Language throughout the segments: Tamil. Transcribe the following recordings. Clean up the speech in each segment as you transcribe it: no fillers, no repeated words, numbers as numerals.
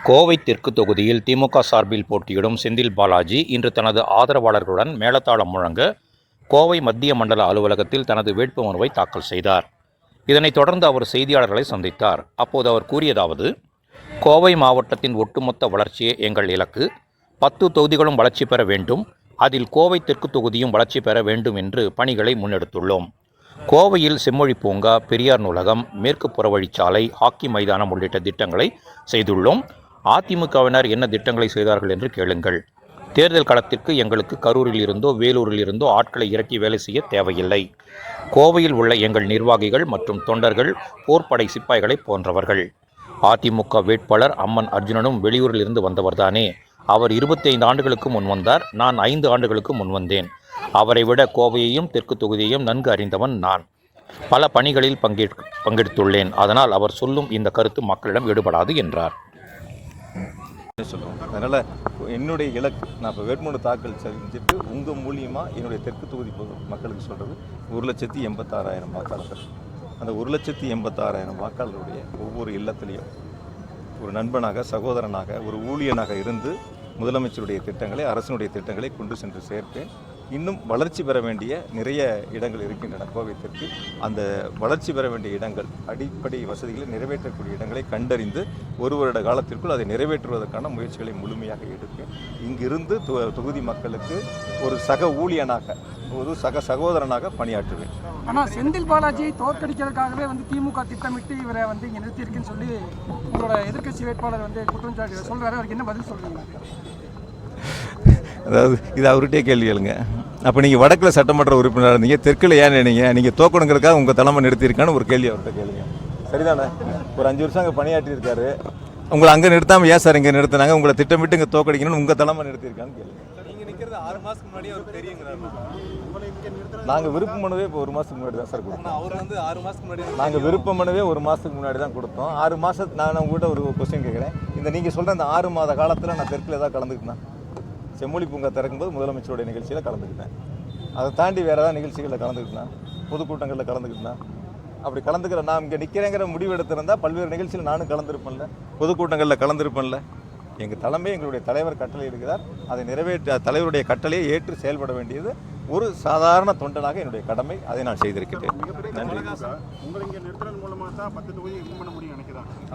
கோவை தெற்கு தொகுதியில் திமுக சார்பில் போட்டியிடும் செந்தில் பாலாஜி இன்று தனது ஆதரவாளர்களுடன் மேளதாளம் முழங்க கோவை மத்திய மண்டல அலுவலகத்தில் தனது வேட்புமனுவை தாக்கல் செய்தார். இதனைத் தொடர்ந்து அவர் செய்தியாளர்களை சந்தித்தார். அப்போது அவர் கூறியதாவது: கோவை மாவட்டத்தின் ஒட்டுமொத்த வளர்ச்சியே எங்கள் இலக்கு. 10 தொகுதிகளும் வளர்ச்சி பெற வேண்டும். அதில் கோவை தெற்கு தொகுதியும் வளர்ச்சி பெற வேண்டும் என்று பணிகளை முன்னெடுத்துள்ளோம். கோவையில் செம்மொழி பூங்கா, பெரியார் நூலகம், மேற்கு புறவழிச்சாலை, ஹாக்கி மைதானம் உள்ளிட்ட திட்டங்களை செய்துள்ளோம். அதிமுகவினர் என்ன திட்டங்களை செய்தார்கள் என்று கேளுங்கள். தேர்தல் களத்திற்கு எங்களுக்கு கரூரில் இருந்தோ வேலூரில் இருந்தோ ஆட்களை இறக்கி வேலை செய்ய தேவையில்லை. கோவையில் உள்ள எங்கள் நிர்வாகிகள் மற்றும் தொண்டர்கள் போர்ப்படை சிப்பாய்களை போன்றவர்கள். அதிமுக வேட்பாளர் அம்மன் அர்ஜுனனும் வெளியூரில் இருந்து வந்தவர்தானே. அவர் 25 ஆண்டுகளுக்கு முன் வந்தார். நான் 5 ஆண்டுகளுக்கு முன் வந்தேன். அவரை விட கோவையையும் தெற்கு தொகுதியையும் நன்கு அறிந்தவன் நான். பல பணிகளில் பங்கெடுத்துள்ளேன். அதனால் அவர் சொல்லும் இந்த கருத்து மக்களிடம் எடுபடாது என்றார். சொல்லுவோம். அதனால் என்னுடைய இலக்கு, நான் இப்போ வேட்புமனு தாக்கல் செஞ்சுட்டு உங்கள் மூலியமாக என்னுடைய தெற்கு தொகுதி மக்களுக்கு சொல்கிறது 1,86,000 வாக்காளர்கள். அந்த 1,86,000 வாக்காளருடைய ஒவ்வொரு இல்லத்திலையும் ஒரு நண்பனாக, சகோதரனாக, ஒரு ஊழியனாக இருந்து முதலமைச்சருடைய திட்டங்களை, அரசினுடைய திட்டங்களை கொண்டு சென்று சேர்ப்பேன். இன்னும் வளர்ச்சி பெற வேண்டிய நிறைய இடங்கள் இருக்கின்றன கோவை தெற்கு. அந்த வளர்ச்சி பெற வேண்டிய இடங்கள், அடிப்படை வசதிகளை நிறைவேற்றக்கூடிய இடங்களை கண்டறிந்து ஒரு வருட காலத்திற்குள் அதை நிறைவேற்றுவதற்கான முயற்சிகளை முழுமையாக எடுப்பேன். இங்கிருந்து தொகுதி மக்களுக்கு ஒரு சக ஊழியனாக, ஒரு சகோதரனாக பணியாற்றுவேன். ஆனால் செந்தில் பாலாஜியை தோற்கடிக்கிறதுக்காகவே திமுக திட்டமிட்டு இவரை இங்கே நிறுத்தியிருக்குன்னு சொல்லி உங்களோட எதிர்க்கட்சி வேட்பாளர் குற்றம் சாட்டி சொல்கிறாரு. அவருக்கு என்ன பதில் சொல்கிறீங்க? அதாவது இது அவர்கிட்டே கேள்வி கேளுங்க. அப்போ நீங்கள் வடக்கில் சட்டமன்ற உறுப்பினராக இருந்தீங்க, தெற்கில் ஏன் நீங்கள் தோக்கணுங்கிறதுக்காக உங்கள் தலைமை நிறுத்தியிருக்கான்னு ஒரு கேள்வி அவர்கிட்ட கேளுங்க. சரிதானே? ஒரு 5 வருஷம் அங்கே பணியாற்றியிருக்காரு. உங்களை அங்கே நிறுத்தாமல் ஏன் சார் இங்கே நிறுத்தினாங்க? உங்களை திட்டமிட்டு இங்கே தோக்கடிக்கணும்னு உங்கள் தலைமை நிறுத்தியிருக்கான்னு கேளுங்க. நீங்கள் நிற்கிறது 6 மாதத்துக்கு முன்னாடியே அவர் தெரியுங்கிறாரு. நாங்கள் விருப்ப மனுவே இப்போ 1 மாதத்துக்கு முன்னாடி தான் சார் கொடுத்தோம். அவர் 6 மாதத்துக்கு முன்னாடி நாங்கள் விருப்ப மனுவே 1 மாதத்துக்கு முன்னாடி தான் கொடுத்தோம். 6 மாதத்து நான் உங்கள்கிட்ட ஒரு கொஸ்டின் கேட்குறேன். நீங்கள் சொல்கிற இந்த 6 மாத காலத்தில் நான் தெற்கில் ஏதாவது கலந்துக்கிட்டேன்? செம்மொழி பூங்கா திறக்கும்போது முதலமைச்சருடைய நிகழ்ச்சியில் கலந்துக்கிட்டேன். அதை தாண்டி வேறு ஏதாவது நிகழ்ச்சிகளில் கலந்துக்கிட்டேன், பொதுக்கூட்டங்களில் கலந்துக்கிட்டேன். அப்படி கலந்துக்கிற நான் இங்கே நிற்கிறேங்கிற முடிவு எடுத்திருந்தால் பல்வேறு நிகழ்ச்சியில் நானும் கலந்துருப்பேன்ல, பொதுக்கூட்டங்களில் கலந்துருப்பேன்ல. எங்கள் தலைமை, எங்களுடைய தலைவர் கட்டளை இருக்கிறார். அதை நிறைவேற்ற தலைவருடைய கட்டளையை ஏற்று செயல்பட வேண்டியது ஒரு சாதாரண தொண்டனாக என்னுடைய கடமை. அதை நான் செய்திருக்கிறேன். நன்றி.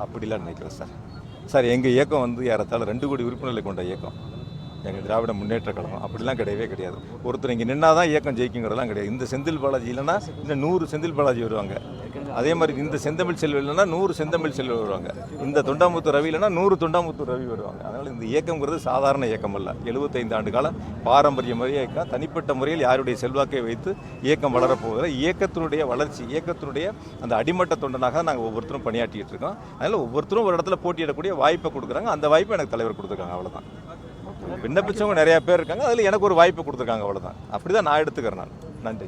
அப்படிலாம் நினைக்கிறேன் சார். எங்கள் இயக்கம் ஏறத்தாழ 2 கோடி உறுப்பினர்களை கொண்ட இயக்கம் எங்கள் திராவிட முன்னேற்ற கழகம். அப்படிலாம் கிடையவே கிடையாது. ஒருத்தர் இங்கே நின்னா தான் இயக்கம் ஜெயிக்குங்கிறதெல்லாம் கிடையாது. இந்த செந்தில் பாலாஜி இல்லைன்னா இன்னும் 100 செந்தில் பாலாஜி வருவாங்க. அதே மாதிரி இந்த செந்தமிழ் செல்வி இல்லைன்னா 100 செந்தமிழ் செல்வி வருவாங்க. இந்த தொண்டாமுத்து ரவி இல்லைன்னா 100 தொண்டாமுத்து ரவி வருவாங்க. அதனால் இந்த இயக்கங்கிறது சாதாரண இயக்கம் அல்ல. 75 ஆண்டு கால பாரம்பரிய முறைய இயக்கம். தனிப்பட்ட முறையில் யாருடைய செல்வாக்கை வைத்து இயக்கம் வளரப்போவதில்லை. இயக்கத்தினுடைய வளர்ச்சி, இயக்கத்தினுடைய அந்த அடிமட்ட தொண்டனாக நாங்கள் ஒவ்வொருத்தரும் பணியாற்றிட்டு இருக்கோம். அதனால் ஒவ்வொருத்தரும் ஒரு இடத்துல போட்டியிடக்கூடிய வாய்ப்பை கொடுக்குறாங்க. அந்த வாய்ப்பை எனக்கு தலைவர் கொடுத்துருக்காங்க. அவ்வளோதான். விண்ணப்பிச்சவங்க நிறைய பேர் இருக்காங்க. அதில் எனக்கு ஒரு வாய்ப்பு கொடுத்துருக்காங்க. அவ்வளோதான். அப்படி தான் நான் எடுத்துக்கிறேன். நான் நன்றி.